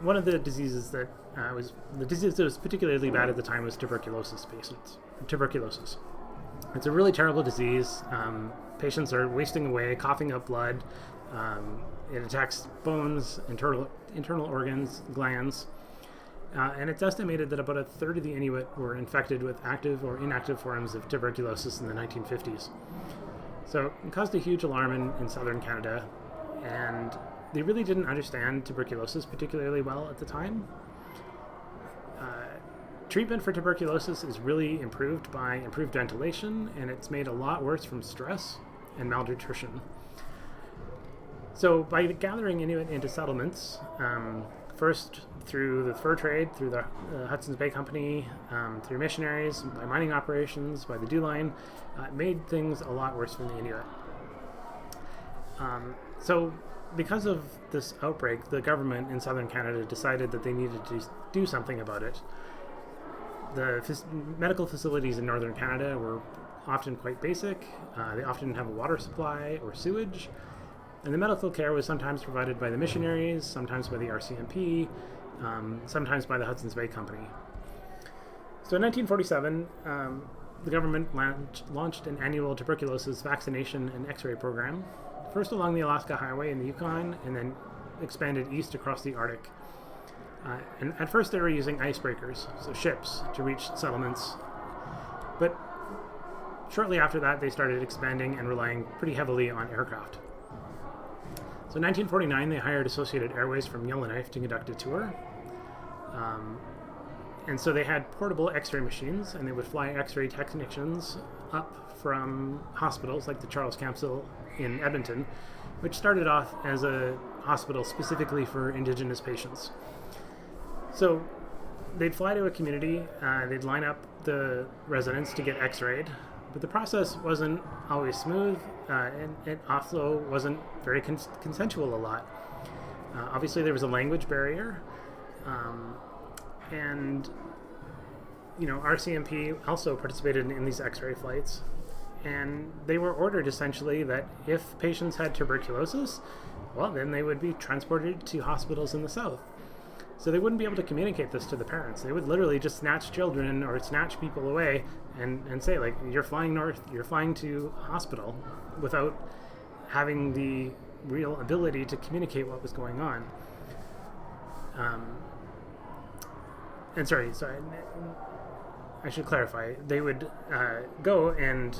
one of the diseases that was particularly bad at the time was tuberculosis patients. Tuberculosis. It's a really terrible disease. Patients are wasting away, coughing up blood. It attacks bones, internal organs, glands. And it's estimated that about a third of the Inuit were infected with active or inactive forms of tuberculosis in the 1950s. So it caused a huge alarm in southern Canada, and they really didn't understand tuberculosis particularly well at the time. Treatment for tuberculosis is really improved by improved ventilation, and it's made a lot worse from stress and malnutrition. So by gathering Inuit into settlements, first through the fur trade, through the Hudson's Bay Company, through missionaries, by mining operations, by the dew line, made things a lot worse for the Inuit. So because of this outbreak, the government in southern Canada decided that they needed to do something about it. The medical facilities in northern Canada were often quite basic. They often didn't have a water supply or sewage. And the medical care was sometimes provided by the Missionaries, sometimes by the RCMP, sometimes by the Hudson's Bay Company. So in 1947, the government launched an annual tuberculosis vaccination and X-ray program, first along the Alaska Highway in the Yukon, and then expanded east across the Arctic. And at first they were using icebreakers, so ships, to reach settlements. But shortly after that, they started expanding and relying pretty heavily on aircraft. So in 1949, they hired Associated Airways from Yellowknife to conduct a tour. And so they had portable X-ray machines, and they would fly X-ray technicians up from hospitals like the Charles Capsule in Edmonton, which started off as a hospital specifically for Indigenous patients. So they'd fly to a community, they'd line up the residents to get X-rayed, but the process wasn't always smooth, and it also wasn't very consensual a lot. Obviously there was a language barrier, and RCMP also participated in these X-ray flights, and they were ordered essentially that if patients had tuberculosis, well, then they would be transported to hospitals in the south. So they wouldn't be able to communicate this to the parents. They would literally just snatch children or snatch people away and say, like, you're flying north, you're flying to a hospital, without having the real ability to communicate what was going on. And sorry, I should clarify. They would go and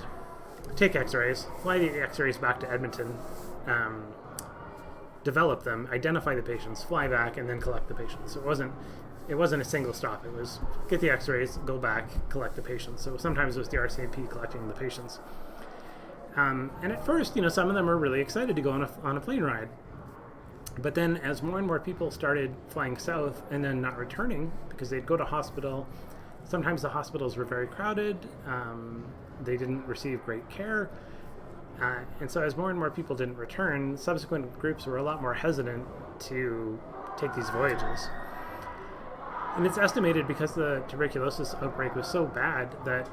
take X-rays, fly the X-rays back to Edmonton, develop them, identify the patients, fly back, and then collect the patients. So it wasn't a single stop. It was get the X-rays, go back, collect the patients. So sometimes it was the RCMP collecting the patients. And at first, some of them were really excited to go on a plane ride. But then as more and more people started flying south and then not returning because they'd go to hospital, sometimes the hospitals were very crowded, they didn't receive great care, and so as more and more people didn't return, subsequent groups were a lot more hesitant to take these voyages. And it's estimated, because the tuberculosis outbreak was so bad, that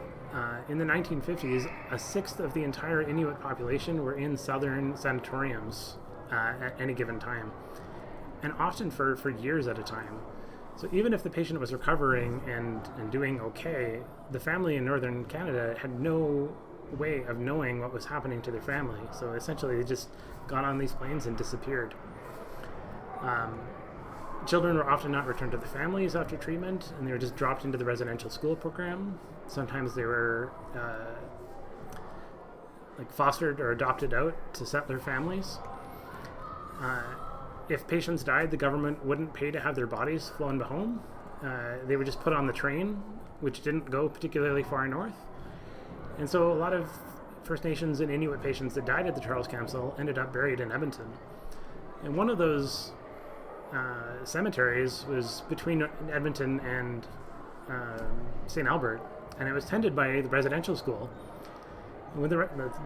in the 1950s, a sixth of the entire Inuit population were in southern sanatoriums at any given time, and often for years at a time. So even if the patient was recovering and doing okay, the family in northern Canada had no way of knowing what was happening to their family. So essentially they just got on these planes and disappeared. Children were often not returned to their families after treatment, and they were just dropped into the residential school program. Sometimes they were fostered or adopted out to settler families. If patients died, the government wouldn't pay to have their bodies flown home. They were just put on the train, which didn't go particularly far north. And so a lot of First Nations and Inuit patients that died at the Charles Capsule ended up buried in Edmonton. And one of those cemeteries was between Edmonton and St. Albert, and it was tended by the residential school. And when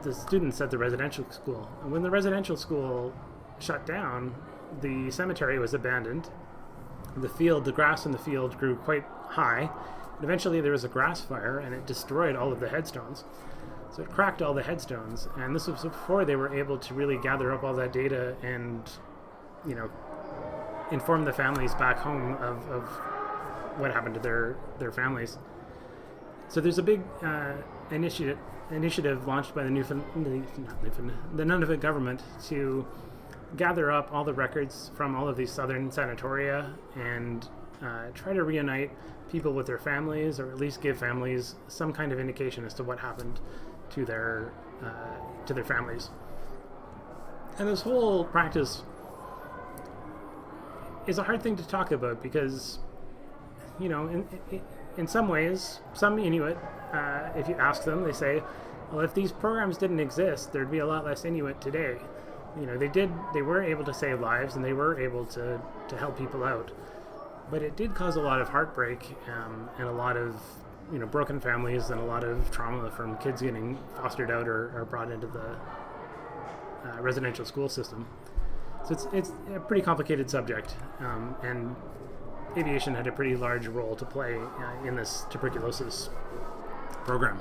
the students at the residential school. And when the residential school shut down, the cemetery was abandoned. The grass in the field grew quite high. And eventually there was a grass fire, and it destroyed all of the headstones. So it cracked all the headstones, and this was before they were able to really gather up all that data and, inform the families back home of what happened to their families. So there's a big initiative launched by the Nunavut government to gather up all the records from all of these southern sanatoria and try to reunite people with their families, or at least give families some kind of indication as to what happened to their families. And this whole practice is a hard thing to talk about because, in some ways, some Inuit, if you ask them, they say, well, if these programs didn't exist, there'd be a lot less Inuit today. They were able to save lives, and they were able to help people out. But it did cause a lot of heartbreak and a lot of broken families, and a lot of trauma from kids getting fostered out or brought into the residential school system. So it's a pretty complicated subject, and aviation had a pretty large role to play in this tuberculosis program.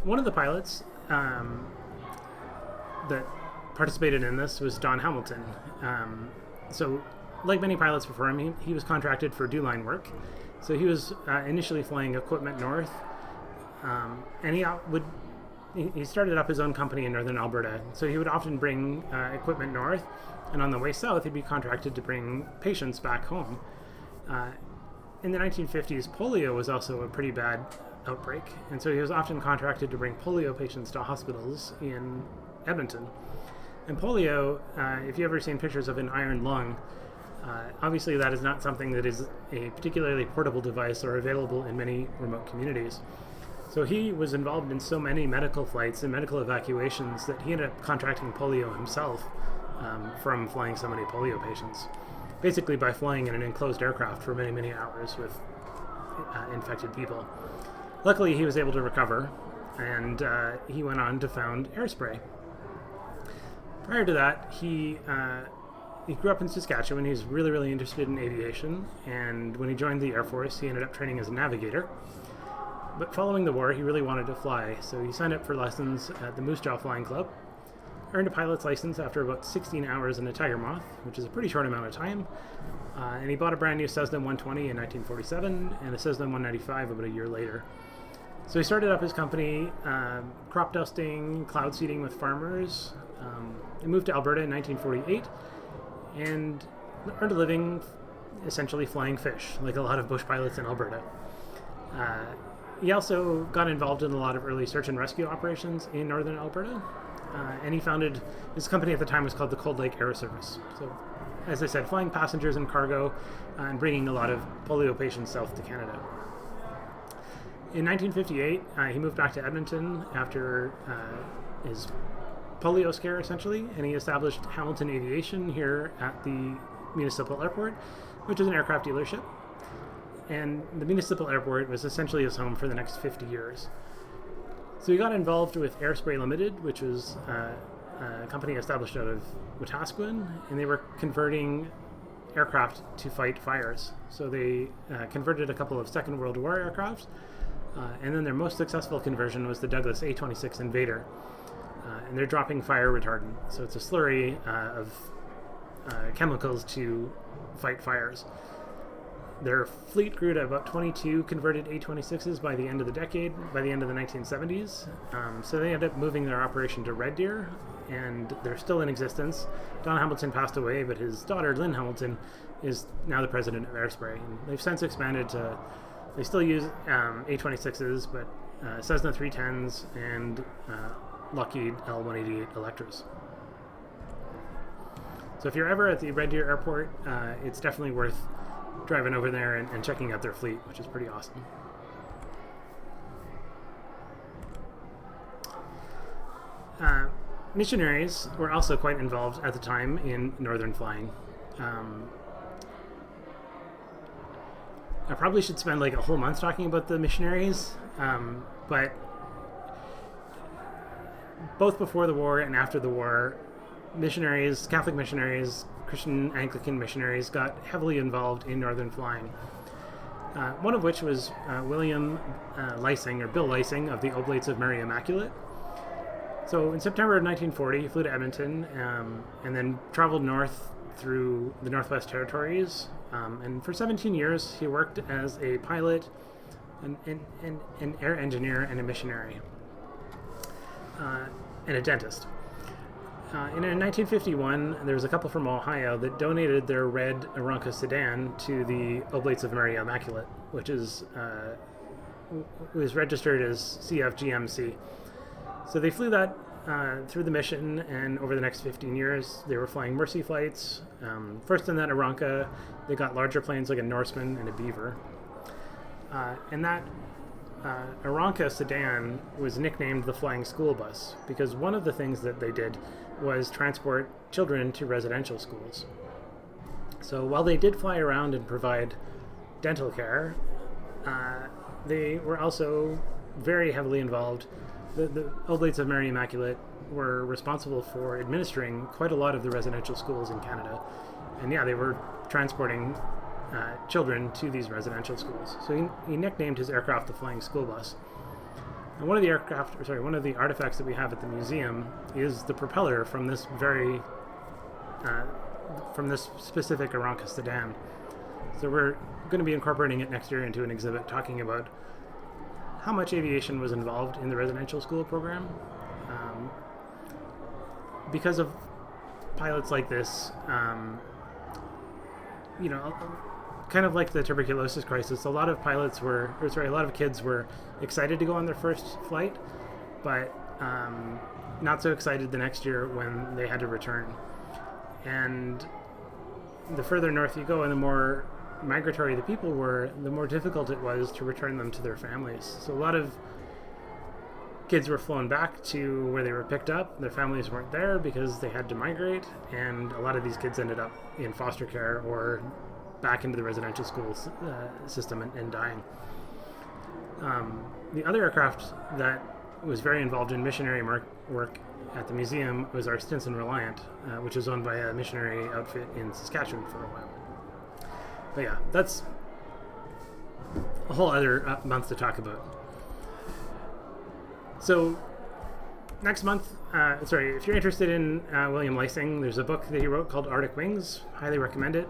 One of the pilots that participated in this was Don Hamilton. So, like many pilots before him, he was contracted for do-line work. So he was initially flying equipment north, and he started up his own company in northern Alberta. So he would often bring equipment north, and on the way south, he'd be contracted to bring patients back home. In the 1950s, polio was also a pretty bad outbreak, and so he was often contracted to bring polio patients to hospitals in Edmonton. And polio, if you've ever seen pictures of an iron lung, obviously that is not something that is a particularly portable device or available in many remote communities. So he was involved in so many medical flights and medical evacuations that he ended up contracting polio himself from flying so many polio patients, basically by flying in an enclosed aircraft for many, many hours with infected people. Luckily, he was able to recover, and he went on to found Airspray. Prior to that, he grew up in Saskatchewan. He was really, really interested in aviation, and when he joined the Air Force, he ended up training as a navigator. But following the war, he really wanted to fly, so he signed up for lessons at the Moose Jaw Flying Club, earned a pilot's license after about 16 hours in a Tiger Moth, which is a pretty short amount of time, and he bought a brand new Cessna 120 in 1947 and a Cessna 195 about a year later. So he started up his company, crop dusting, cloud seeding with farmers. He moved to Alberta in 1948 and earned a living essentially flying fish, like a lot of bush pilots in Alberta. He also got involved in a lot of early search and rescue operations in northern Alberta, and he founded, his company at the time was called the Cold Lake Air Service. So, as I said, flying passengers and cargo and bringing a lot of polio patients south to Canada. In 1958, he moved back to Edmonton after his polio scare, essentially, and he established Hamilton Aviation here at the municipal airport, which is an aircraft dealership. And the municipal airport was essentially his home for the next 50 years. So he got involved with Airspray Limited, which was a company established out of Wetaskiwin, and they were converting aircraft to fight fires. So they converted a couple of Second World War aircraft, and then their most successful conversion was the Douglas A-26 Invader. And they're dropping fire retardant. So it's a slurry of chemicals to fight fires. Their fleet grew to about 22 converted A-26s by the end of the decade, by the end of the 1970s. So they ended up moving their operation to Red Deer, and they're still in existence. Don Hamilton passed away, but his daughter, Lynn Hamilton, is now the president of Airspray. And they've since expanded to, they still use A-26s, but Cessna 310s and Lockheed L-188 Electras. So if you're ever at the Red Deer Airport, it's definitely worth driving over there and checking out their fleet, which is pretty awesome. Missionaries were also quite involved at the time in northern flying. I probably should spend like a whole month talking about the missionaries, but both before the war and after the war, missionaries, Catholic missionaries, Christian Anglican missionaries got heavily involved in northern flying. One of which was William Lysing, or Bill Lysing, of the Oblates of Mary Immaculate. So in September of 1940, he flew to Edmonton and then traveled north through the Northwest Territories. And for 17 years, he worked as a pilot, an air engineer, and a missionary, and a dentist. And in 1951, there was a couple from Ohio that donated their red Aronca sedan to the Oblates of Mary Immaculate, which was registered as CFGMC. So they flew that through the mission, and over the next 15 years, they were flying Mercy flights. First in that Aronca, they got larger planes like a Norseman and a Beaver. And that Aronca sedan was nicknamed the Flying School Bus because one of the things that they did was transport children to residential schools. So while they did fly around and provide dental care, they were also very heavily involved. The Oblates of Mary Immaculate were responsible for administering quite a lot of the residential schools in Canada. And yeah, they were transporting children to these residential schools. So he nicknamed his aircraft the Flying School Bus. And one of the artifacts that we have at the museum is the propeller from this specific Aeronca sedan. So we're going to be incorporating it next year into an exhibit talking about how much aviation was involved in the residential school program. Because of pilots like this, kind of like the tuberculosis crisis, a lot of kids were excited to go on their first flight, but not so excited the next year when they had to return. And the further north you go and the more migratory the people were, the more difficult it was to return them to their families. So a lot of kids were flown back to where they were picked up. Their families weren't there because they had to migrate, and a lot of these kids ended up in foster care or back into the residential school system and dying. The other aircraft that was very involved in missionary work at the museum was our Stinson Reliant, which is owned by a missionary outfit in Saskatchewan for a while. But yeah, that's a whole other month to talk about. So next month, if you're interested in William Lysing, there's a book that he wrote called Arctic Wings. Highly recommend it.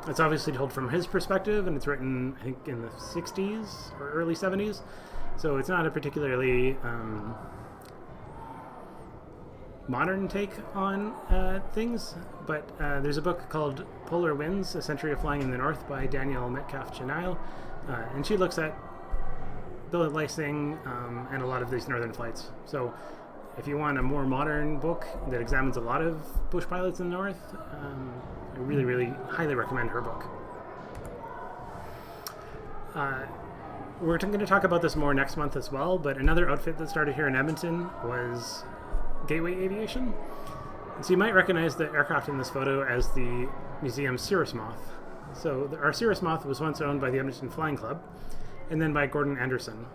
It's obviously told from his perspective, and it's written, I think, in the 60s or early 70s. So it's not a particularly modern take on things, but there's a book called Polar Winds, A Century of Flying in the North by Danielle Metcalf-Janile, and she looks at Bill Lysing and a lot of these northern flights. So if you want a more modern book that examines a lot of bush pilots in the north, I really, really highly recommend her book. We're going to talk about this more next month as well, but another outfit that started here in Edmonton was Gateway Aviation. So you might recognize the aircraft in this photo as the museum's Cirrus Moth. So our Cirrus Moth was once owned by the Edmonton Flying Club, and then by Gordon Anderson.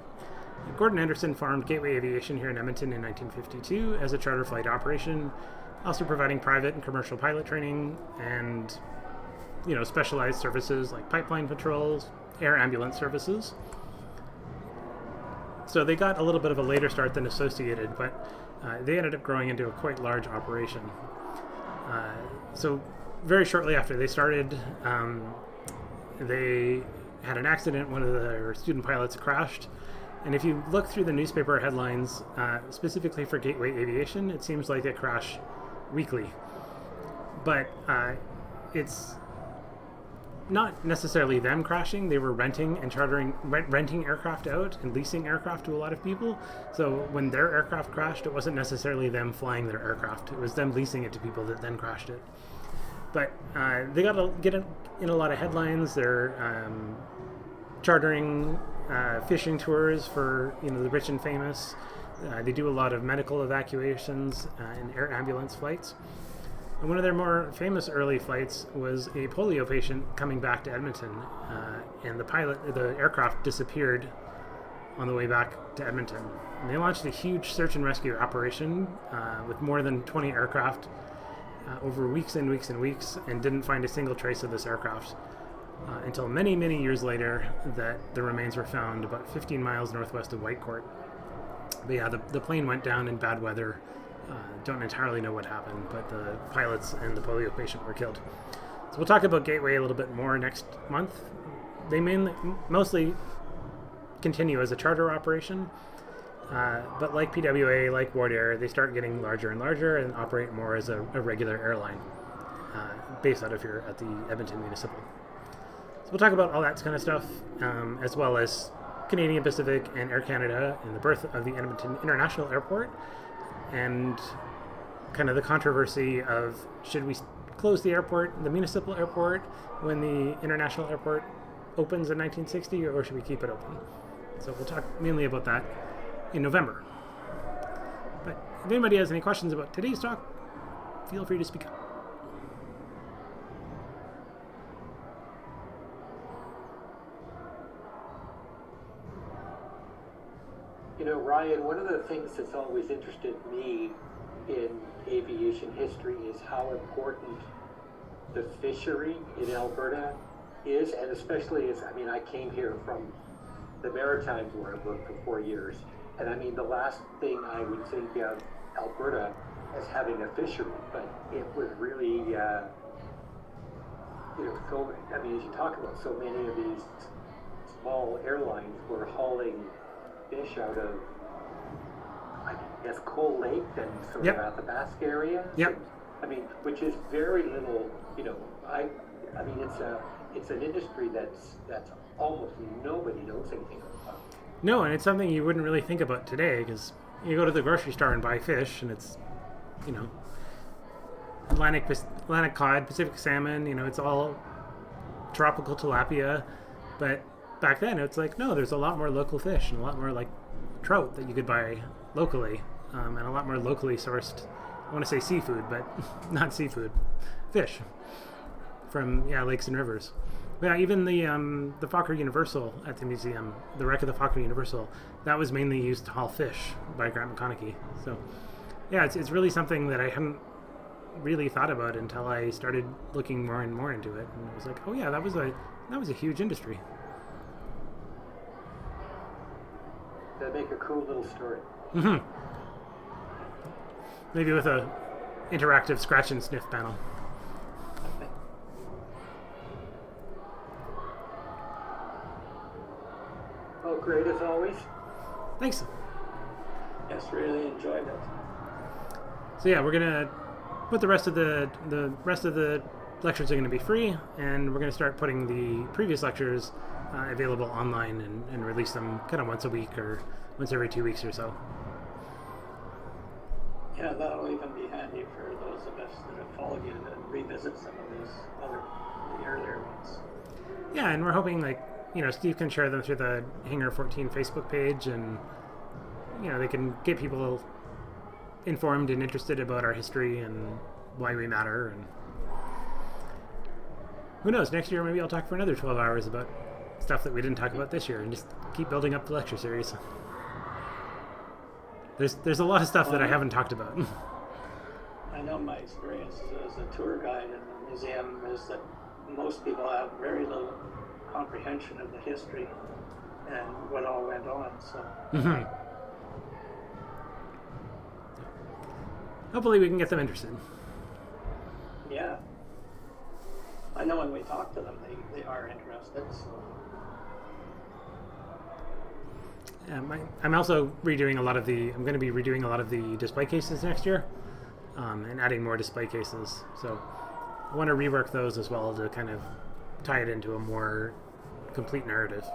Gordon Anderson farmed Gateway Aviation here in Edmonton in 1952 as a charter flight operation, also providing private and commercial pilot training and, specialized services like pipeline patrols, air ambulance services. So they got a little bit of a later start than Associated, but they ended up growing into a quite large operation. So very shortly after they started, they had an accident. One of their student pilots crashed. And if you look through the newspaper headlines, specifically for Gateway Aviation, it seems like they crash weekly. But it's not necessarily them crashing. They were renting aircraft out and leasing aircraft to a lot of people. So when their aircraft crashed, it wasn't necessarily them flying their aircraft. It was them leasing it to people that then crashed it. But they got to get in a lot of headlines. They're chartering fishing tours for the rich and famous. They do a lot of medical evacuations and air ambulance flights. And one of their more famous early flights was a polio patient coming back to Edmonton, and the aircraft disappeared on the way back to Edmonton. And they launched a huge search and rescue operation with more than 20 aircraft over weeks and weeks and weeks, and didn't find a single trace of this aircraft until many, many years later that the remains were found about 15 miles northwest of Whitecourt. But yeah, the plane went down in bad weather. Don't entirely know what happened, but the pilots and the polio patient were killed. So we'll talk about Gateway a little bit more next month. They mostly continue as a charter operation, but like PWA, like Ward Air, they start getting larger and larger and operate more as a regular airline based out of here at the Edmonton Municipal. So we'll talk about all that kind of stuff, as well as Canadian Pacific and Air Canada and the birth of the Edmonton International Airport, and kind of the controversy of should we close the airport, the municipal airport, when the international airport opens in 1960, or should we keep it open? So we'll talk mainly about that in November. But if anybody has any questions about today's talk, feel free to speak up. You know, Ryan, one of the things that's always interested me in aviation history is how important the fishery in Alberta is, and especially as, I mean, I came here from the Maritimes where I worked for 4 years, and I mean, the last thing I would think of Alberta as having a fishery, but it was really, you know, so, I mean, as you talk about, so many of these small airlines were hauling fish out of, I guess, Coal Lake and sort of Athabasca area. Yep. I mean, which is very little, you know, I mean, it's an industry that's almost nobody knows anything about. No, and it's something you wouldn't really think about today, because you go to the grocery store and buy fish, and it's, you know, Atlantic cod, Pacific salmon, you know, it's all tropical tilapia. But back then, it's like, no, there's a lot more local fish and a lot more like trout that you could buy locally, and a lot more locally sourced, I want to say seafood, but not seafood, fish from lakes and rivers. But yeah, even the Fokker Universal at the museum, the wreck of the Fokker Universal, that was mainly used to haul fish by Grant McConaughey. So yeah, it's really something that I hadn't really thought about until I started looking more and more into it, and it was like, oh yeah, that was a huge industry. That'd make a cool little story. Mm-hmm. Maybe with a interactive scratch and sniff panel. Well, great as always. Thanks. Yes, really enjoyed it. So yeah, we're gonna put the rest of the lectures are gonna be free, and we're gonna start putting the previous lectures available online and release them kind of once a week or once every 2 weeks or so. Yeah, that'll even be handy for those of us that have followed you to revisit some of the earlier ones. Yeah, and we're hoping, like, you know, Steve can share them through the Hangar 14 Facebook page, and, you know, they can get people informed and interested about our history and why we matter. And who knows, next year maybe I'll talk for another 12 hours about stuff that we didn't talk about this year, and just keep building up the lecture series. There's a lot of stuff that I haven't talked about. I know my experience as a tour guide in the museum is that most people have very little comprehension of the history and what all went on. So Mm-hmm. Hopefully we can get them interested. yeah, I know when we talk to them, they are interested. So. I'm also redoing I'm going to be redoing a lot of the display cases next year, and adding more display cases. So I want to rework those as well to kind of tie it into a more complete narrative.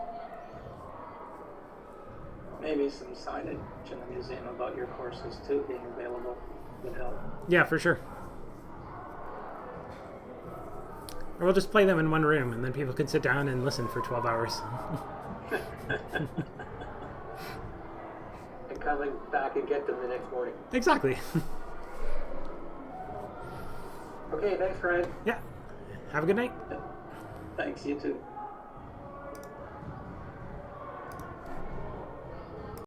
Maybe some signage in the museum about your courses too being available would help. Yeah, for sure. Or we'll just play them in one room, and then people can sit down and listen for 12 hours. And coming back and get them the next morning. Exactly. Okay, thanks, Ryan. Yeah. Have a good night. Thanks, you too.